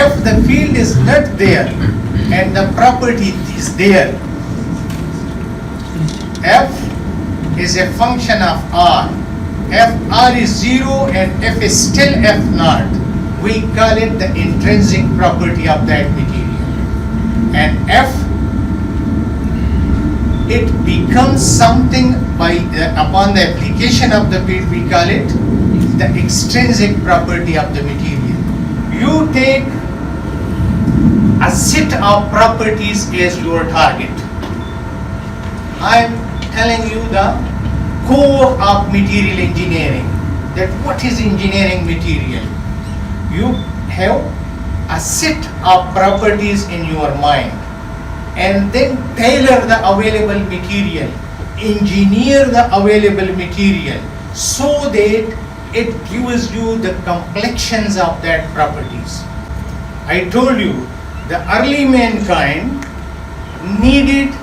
if the field is not there and the property is there, f is a function of r. If r is 0 and f is still f naught, we call it the intrinsic property of that material. And f, it becomes something upon the application of the field, we call it the extrinsic property of the material. You take a set of properties as your target. I am telling you the core of material engineering, that what is engineering material? You have a set of properties in your mind and then tailor the available material, engineer the available material so that it gives you the complexions of that properties. I told you the early mankind needed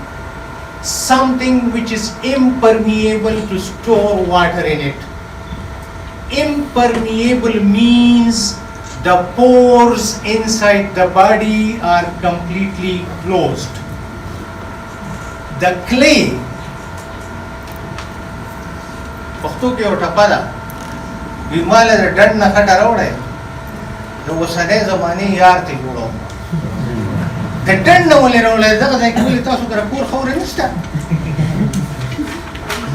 something which is impermeable to store water in it. Impermeable means the pores inside the body are completely closed. The clay, पख्तो के उठा दा बीमाल है डर न खटा रोड़े तो वो सने ज़माने यार थे गुड़ों the डर न बोले रोड़े ज़्यादा है क्यों लेता सुधरा पूर खौरे निस्ता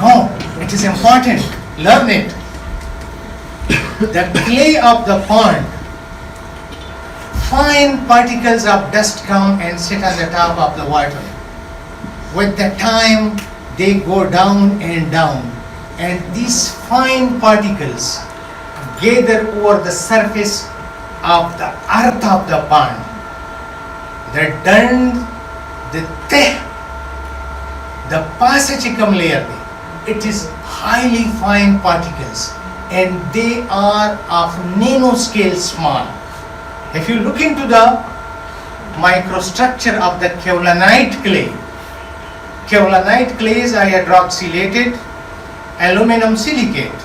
no, it is important, learn it. The clay of the pond, fine particles of dust come and sit on the top of the water. With the time, they go down and down, and these fine particles gather over the surface of the earth of the pond. The dund, the teh, the passagicum layer, it is highly fine particles and they are of nanoscale small. If you look into the microstructure of the kevlanite clays are hydroxylated aluminum silicate.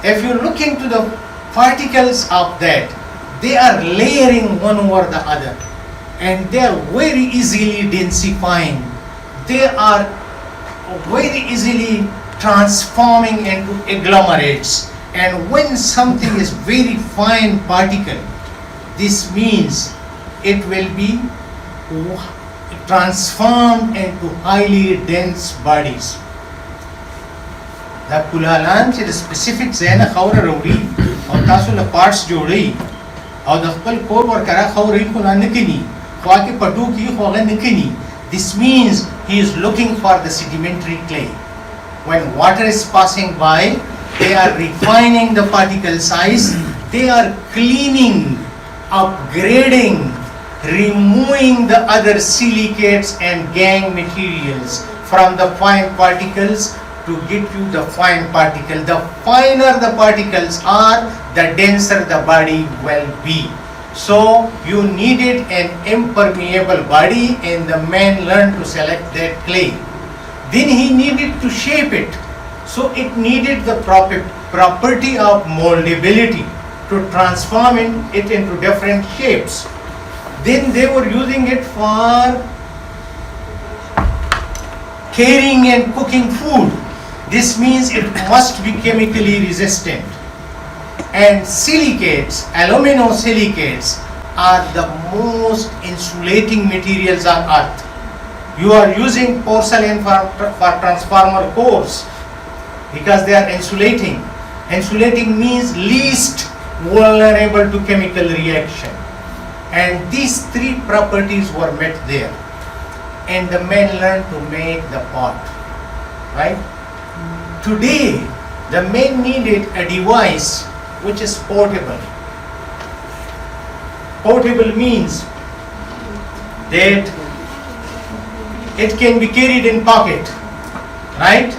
If you look into the particles of that, they are layering one over the other and they are very easily densifying. They are very easily transforming into agglomerates, and when something is very fine particle, this means it will be transformed into highly dense bodies. The kulalan से specific ज़ैन खौर रोड़ी और तासुल parts जोड़ी और दखल core और करा खौरी कुलान निकनी ख्वाके पटू की ख्वागे निकनी. This means he is looking for the sedimentary clay. When water is passing by, they are refining the particle size, they are cleaning, upgrading, removing the other silicates and gangue materials from the fine particles to get you the fine particle. The finer the particles are, the denser the body will be. So you needed an impermeable body and the man learned to select that clay. Then he needed to shape it. So it needed the property of moldability to transform it into different shapes. Then they were using it for carrying and cooking food. This means it must be chemically resistant. And silicates, aluminosilicates, are the most insulating materials on earth. You are using porcelain for transformer cores because they are insulating. Insulating means least vulnerable to chemical reaction. And these three properties were met there. And the men learned to make the pot. Right? Today, the men needed a device which is portable. Portable means that it can be carried in pocket, right?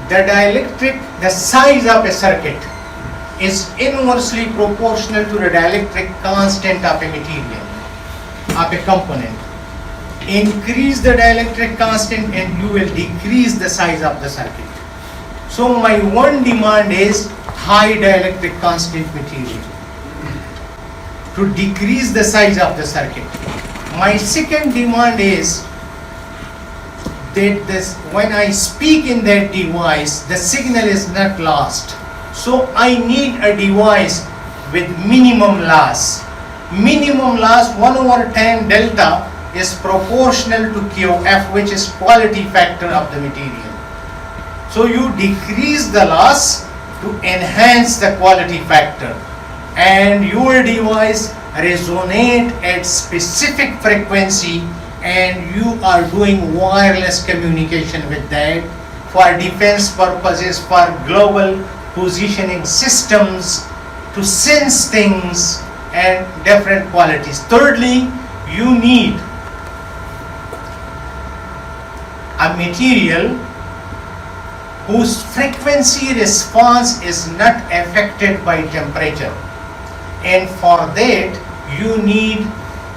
The dielectric, the size of a circuit is inversely proportional to the dielectric constant of a material, of a component. Increase the dielectric constant and you will decrease the size of the circuit. So my one demand is high dielectric constant material. to decrease the size of the circuit. My second demand is that when I speak in that device, the signal is not lost. So I need a device with minimum loss. Minimum loss 1/10 delta is proportional to QF, which is quality factor of the material. So you decrease the loss to enhance the quality factor, and your device resonate at specific frequency, and you are doing wireless communication with that for defense purposes, for global positioning systems, to sense things and different qualities. Thirdly, you need a material whose frequency response is not affected by temperature, and for that you need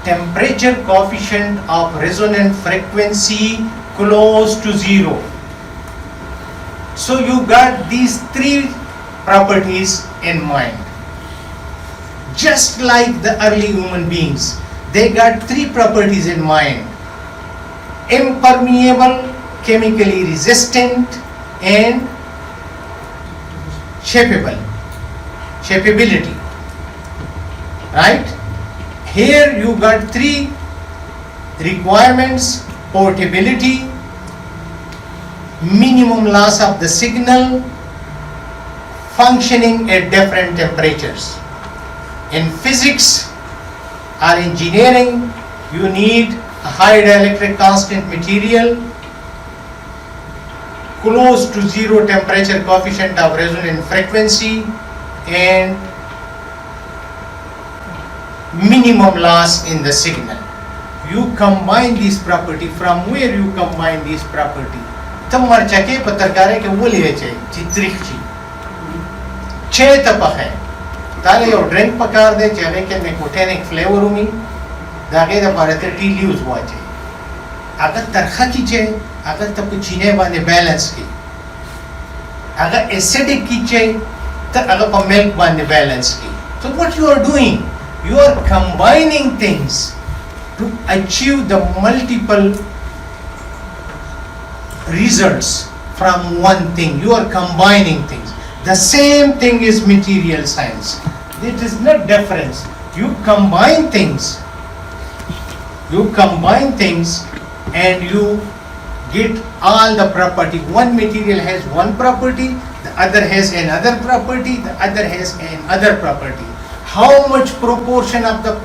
temperature coefficient of resonant frequency close to 0. So you got these three properties in mind. Just like the early human beings, they got three properties in mind: impermeable, chemically resistant, and shapeability. Right? Here you got three requirements: portability, minimum loss of the signal, functioning at different temperatures. In physics or engineering, you need a high dielectric constant material, close to 0 temperature coefficient of resonant frequency, and minimum loss in the signal. You combine this property. From where you combine this property? तमर चके पत्रकारे के बोली है चित्रिक ची छे तपह है तारे यो drink पकार दे चले के ने कोटेनिक फ्लेवर उमी दागे द पारते टी लीव्स वाचे अगर तरखा की चे अगर तब चीने बाने बैलेंस की अगर एसिडिक की चे तो अगर प मिल्क बाने बैलेंस की. So what you are doing, you are combining things to achieve the multiple results from one thing. You are combining things. The same thing is material science. It is not difference. You combine things. And you get all the property. One material has one property, the other has another property, the other has another property. How much proportion of the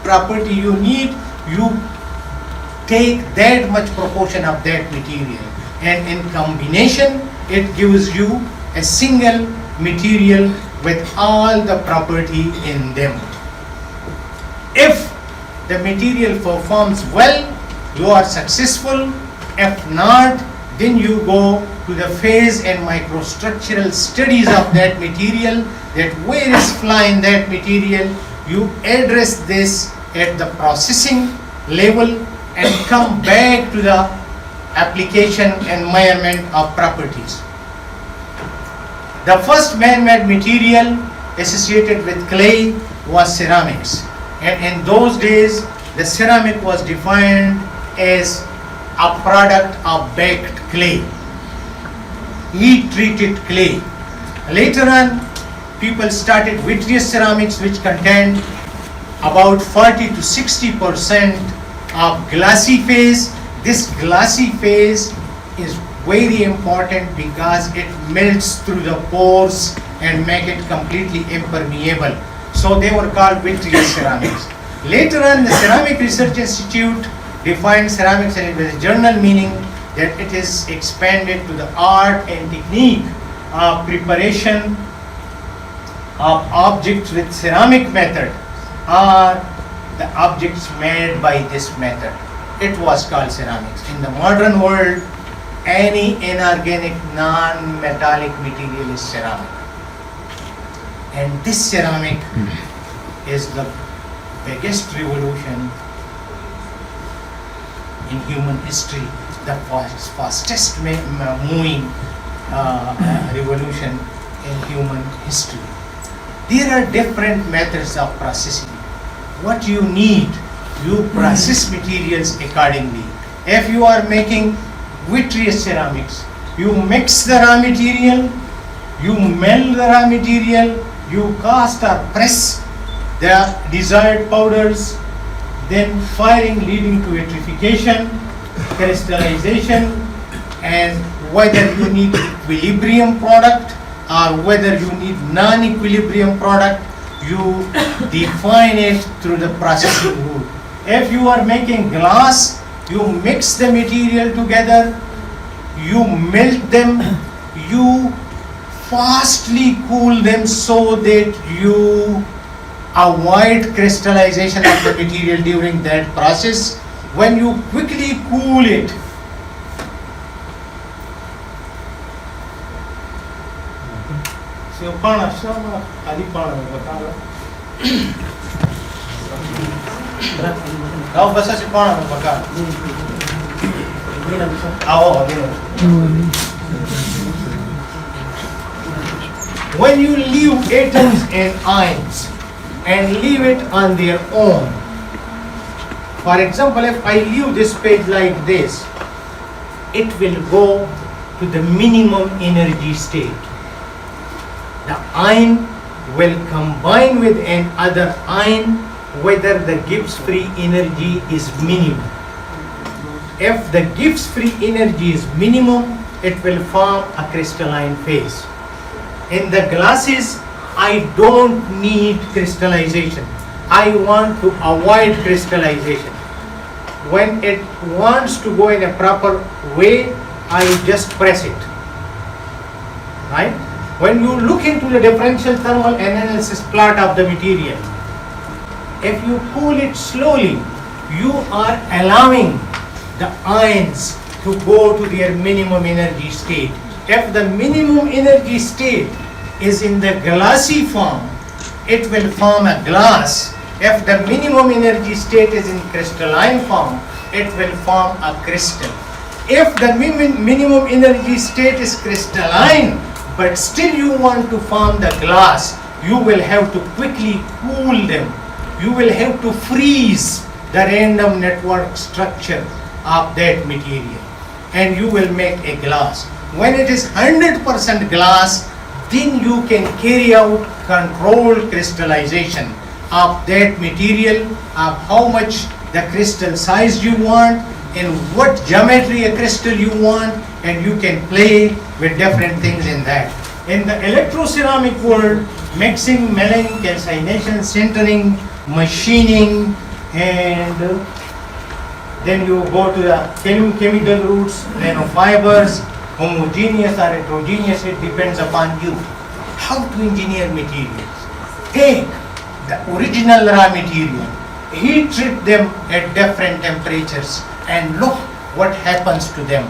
property you need, you take that much proportion of that material, and in combination it gives you a single material with all the property in them. If the material performs well, you are successful. If not, then you go to the phase and microstructural studies of that material, that where is flaw in that material. You address this at the processing level and come back to the application and measurement of properties. The first man-made material associated with clay was ceramics, and in those days the ceramic was defined as a product of baked clay, heat-treated clay. Later on, people started vitreous ceramics, which contained about 40 to 60% of glassy phase. This glassy phase is very important because it melts through the pores and make it completely impermeable. So they were called vitreous ceramics. Later on, the Ceramic Research Institute defined ceramics and it was a journal, meaning that it is expanded to the art and technique of preparation of objects with ceramic method, or the objects made by this method. It was called ceramics. In the modern world, any inorganic non-metallic material is ceramic, and this ceramic is the biggest revolution in human history, the fastest moving revolution in human history. There are different methods of processing. what you need, you process materials accordingly. If you are making vitreous ceramics, you mix the raw material, you melt the raw material, you cast or press the desired powders, then firing leading to vitrification, crystallization, and whether you need equilibrium product or whether you need non-equilibrium product, you define it through the processing route. If you are making glass, you mix the material together, you melt them, you fastly cool them so that you avoid crystallization of the material during that process. When you quickly cool it, when you leave atoms and ions and leave it on their own, for example, if I leave this page like this, it will go to the minimum energy state. The ion will combine with another ion whether the Gibbs free energy is minimum. If the Gibbs free energy is minimum, it will form a crystalline phase. In the glasses, I don't need crystallization. I want to avoid crystallization. When it wants to go in a proper way, I just press it. Right? When you look into the differential thermal analysis plot of the material, if you cool it slowly, you are allowing the ions to go to their minimum energy state. If the minimum energy state is in the glassy form, it will form a glass. If the minimum energy state is in crystalline form, it will form a crystal. If the minimum energy state is crystalline, but still you want to form the glass, you will have to quickly cool them. You will have to freeze the random network structure of that material, and you will make a glass. When it is 100% glass, then you can carry out controlled crystallization of that material, of how much the crystal size you want, in what geometry a crystal you want, and you can play with different things in that. In the electroceramic world, mixing, milling, calcination, sintering, machining, and then you go to the chemical routes, nanofibers, homogeneous or heterogeneous, it depends upon you. How to engineer materials? Take the original raw material, heat treat them at different temperatures, and look what happens to them.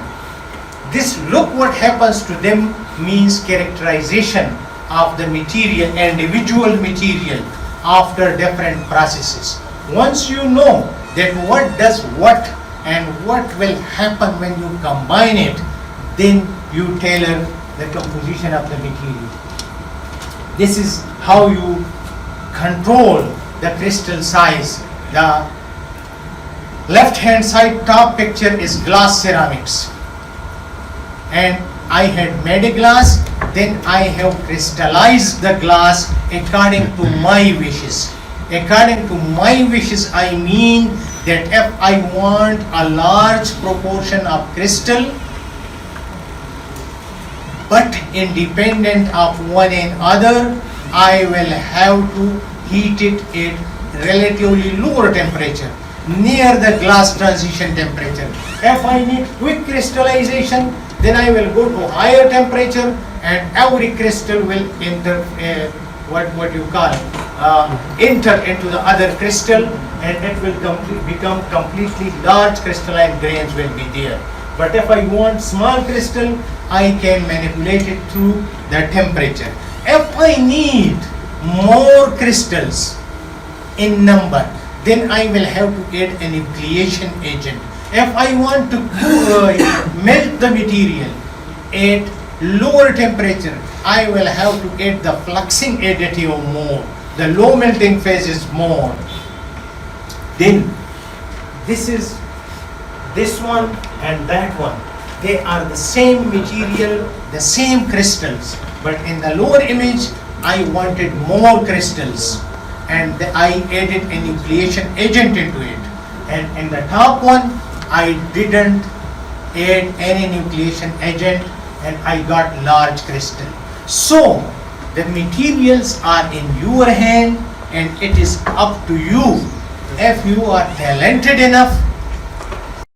This look what happens to them means characterization of the material, individual material, after different processes. Once you know that what does what and what will happen when you combine it, then you tailor the composition of the material. This is how you control the crystal size. The left hand side top picture is glass ceramics, and I had made a glass, then I have crystallized the glass according to my wishes. According to my wishes, I mean that if I want a large proportion of crystal, but independent of one another, I will have to heat it at relatively lower temperature, near the glass transition temperature. If I need quick crystallization, then I will go to higher temperature, and every crystal will enter enter into the other crystal, and it will become completely large crystalline grains will be there. But if I want small crystal, I can manipulate it through the temperature. If I need more crystals in number, then I will have to add a nucleation agent. If I want to melt the material at lower temperature, I will have to add the fluxing additive more. The low melting phase is more. then this one and that one, they are the same material, the same crystals, but in the lower image I wanted more crystals and I added a nucleation agent into it, and in the top one I didn't add any nucleation agent and I got large crystal. So the materials are in your hand and it is up to you. If you are talented enough